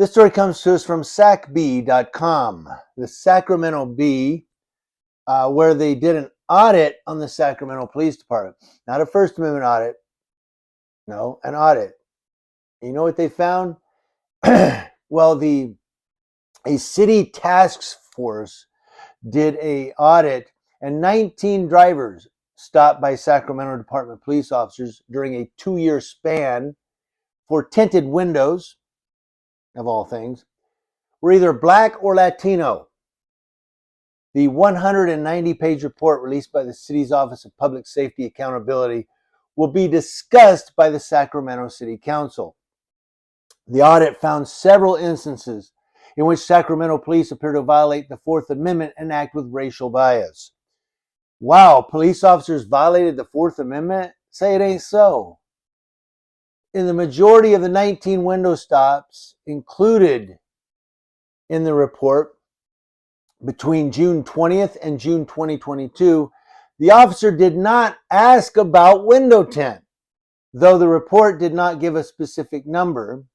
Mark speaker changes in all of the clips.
Speaker 1: This story comes to us from sacb.com, the Sacramento Bee, where they did an audit on the Sacramento Police Department. Not a First Amendment audit, no, an audit. You know what they found? Well, a city task force did an audit, and 19 drivers stopped by Sacramento Department police officers during a 2-year span for tinted windows, of all things, were either black or Latino. The 190-page report released by the city's Office of Public Safety Accountability will be discussed by the Sacramento City Council. The audit found several instances in which Sacramento police appear to violate the Fourth Amendment and act with racial bias. Wow, police officers violated the Fourth Amendment? Say it ain't so. In the majority of the 19 window stops included in the report, between June 20th and June 2022, the officer did not ask about window tint, though the report did not give a specific number.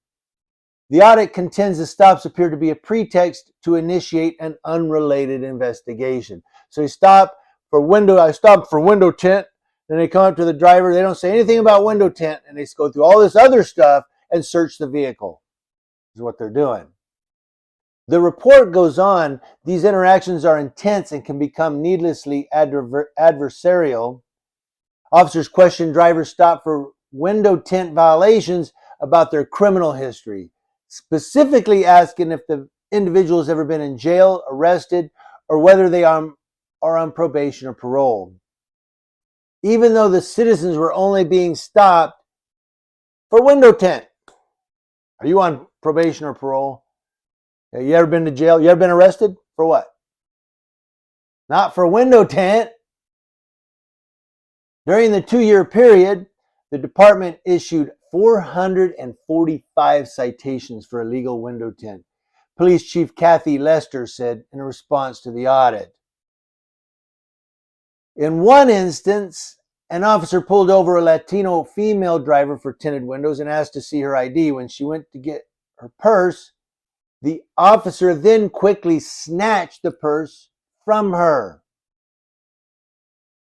Speaker 1: The audit contends the stops appear to be a pretext to initiate an unrelated investigation. So I stopped for window tint, then they come up to the driver, they don't say anything about window tint, and they go through all this other stuff and search the vehicle. Is what they're doing. The report goes on, these interactions are intense and can become needlessly adversarial. Officers question drivers stopped for window tint violations about their criminal history, specifically asking if the individual has ever been in jail, arrested, or whether they are on probation or parole. Even though the citizens were only being stopped for window tint. Are you on probation or parole? You ever been to jail? You ever been arrested? For what? Not for window tint. During the 2-year period, the department issued 445 citations for illegal window tint. Police Chief Kathy Lester said in response to the audit. In one instance, an officer pulled over a Latino female driver for tinted windows and asked to see her ID. When she went to get her purse, the officer then quickly snatched the purse from her.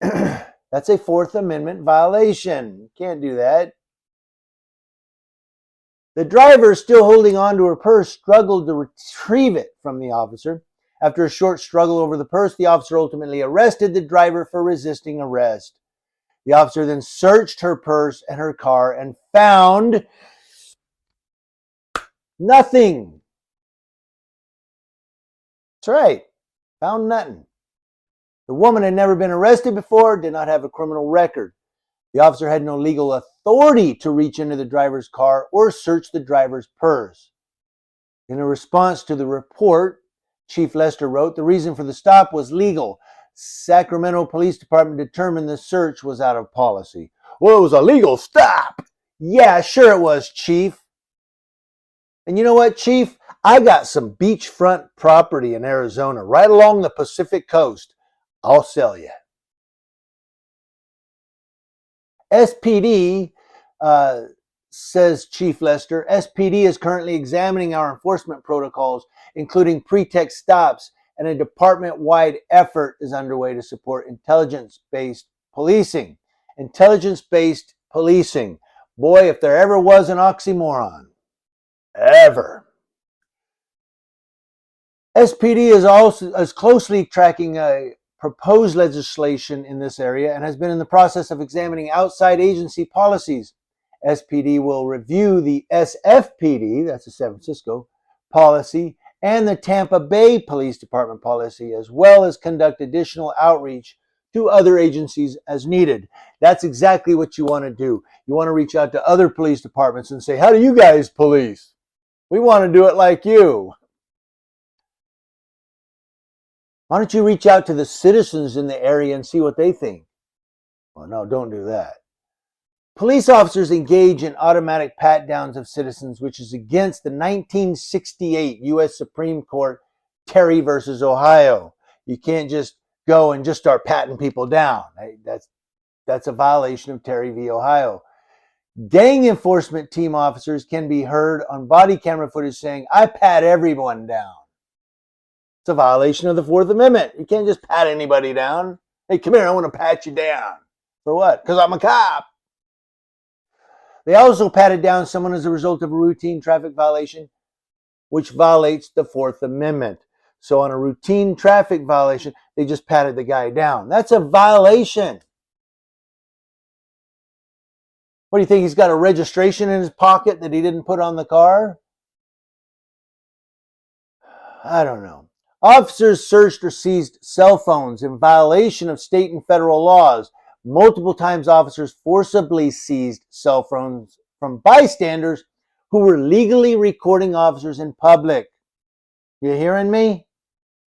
Speaker 1: That's a Fourth Amendment violation. You can't do that. The driver, still holding on to her purse, struggled to retrieve it from the officer. After a short struggle over the purse, the officer ultimately arrested the driver for resisting arrest. The officer then searched her purse and her car and found nothing. That's right. Found nothing. The woman had never been arrested before, did not have a criminal record. The officer had no legal authority to reach into the driver's car or search the driver's purse. In a response to the report, Chief Lester wrote, the reason for the stop was legal. Sacramento Police Department determined the search was out of policy. Well, it was a legal stop. Yeah, sure it was, Chief. And you know what, Chief? I got some beachfront property in Arizona, right along the Pacific coast. I'll sell you. SPD, says Chief Lester, SPD is currently examining our enforcement protocols, including pretext stops, and a department-wide effort is underway to support intelligence-based policing. Intelligence-based policing. Boy, if there ever was an oxymoron. Ever. SPD is closely tracking a proposed legislation in this area and has been in the process of examining outside agency policies. SPD will review the SFPD, that's the San Francisco policy, and the Tampa Bay Police Department policy, as well as conduct additional outreach to other agencies as needed. That's exactly what you want to do. You want to reach out to other police departments and say, how do you guys police? We want to do it like you. Why don't you reach out to the citizens in the area and see what they think? Well, no, don't do that. Police officers engage in automatic pat-downs of citizens, which is against the 1968 U.S. Supreme Court Terry versus Ohio. You can't just go and just start patting people down. That's a violation of Terry v. Ohio. Gang enforcement team officers can be heard on body camera footage saying, "I pat everyone down." It's a violation of the Fourth Amendment. You can't just pat anybody down. Hey, come here, I want to pat you down. For what? Because I'm a cop. They also patted down someone as a result of a routine traffic violation, which violates the Fourth Amendment. So on a routine traffic violation, they just patted the guy down. That's a violation. What do you think? He's got a registration in his pocket that he didn't put on the car? I don't know. Officers searched or seized cell phones in violation of state and federal laws. Multiple times, officers forcibly seized cell phones from bystanders who were legally recording officers in public. You hearing me?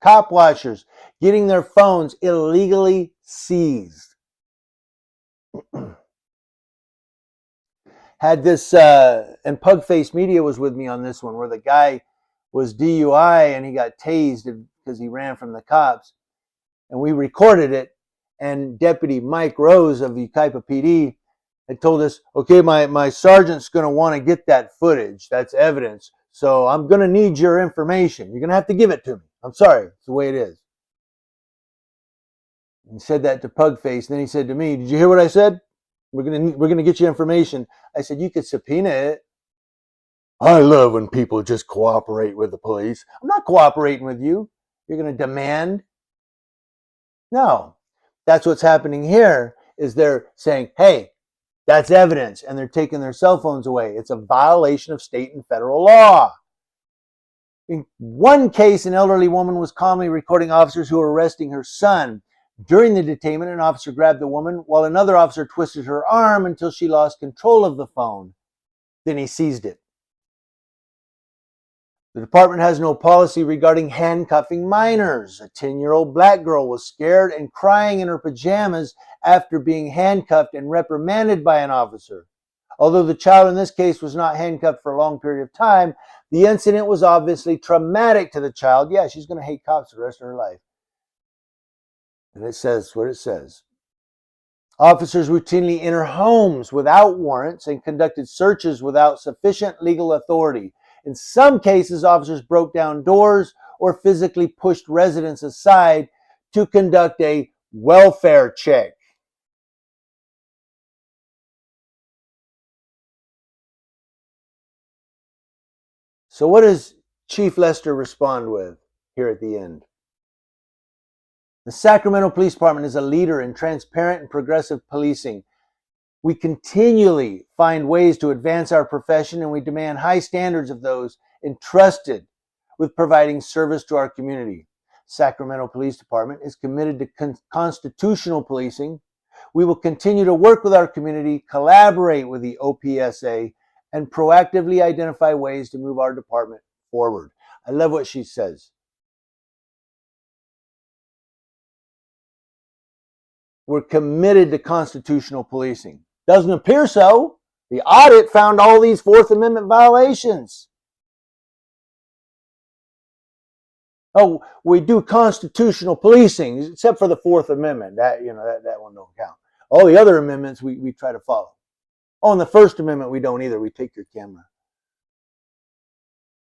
Speaker 1: Cop watchers getting their phones illegally seized. Had this, and Pugface Media was with me on this one, where the guy was DUI and he got tased because he ran from the cops. And we recorded it. And Deputy Mike Rose of Yucaipa PD had told us, okay, my sergeant's going to want to get that footage. That's evidence. So I'm going to need your information. You're going to have to give it to me. I'm sorry. It's the way it is. He said that to Pugface. Then he said to me, did you hear what I said? We're gonna get you information. I said, you could subpoena it. I love when people just cooperate with the police. I'm not cooperating with you. You're gonna demand? No. That's what's happening here, is they're saying, hey, that's evidence, and they're taking their cell phones away. It's a violation of state and federal law. In one case, an elderly woman was calmly recording officers who were arresting her son. During the detainment, an officer grabbed the woman while another officer twisted her arm until she lost control of the phone. Then he seized it. The department has no policy regarding handcuffing minors. A 10-year-old black girl was scared and crying in her pajamas after being handcuffed and reprimanded by an officer. Although the child in this case was not handcuffed for a long period of time, the incident was obviously traumatic to the child. Yeah, she's going to hate cops the rest of her life. And it says what it says. Officers routinely enter homes without warrants and conducted searches without sufficient legal authority. In some cases, officers broke down doors or physically pushed residents aside to conduct a welfare check. So what does Chief Lester respond with here at the end? The Sacramento Police Department is a leader in transparent and progressive policing. We continually find ways to advance our profession, and we demand high standards of those entrusted with providing service to our community. Sacramento Police Department is committed to constitutional policing. We will continue to work with our community, collaborate with the OPSA, and proactively identify ways to move our department forward. I love what she says. We're committed to constitutional policing. Doesn't appear so. The audit found all these Fourth Amendment violations. Oh, we do constitutional policing, except for the Fourth Amendment. That one don't count. All the other amendments we try to follow. Oh, and the First Amendment we don't either. We take your camera.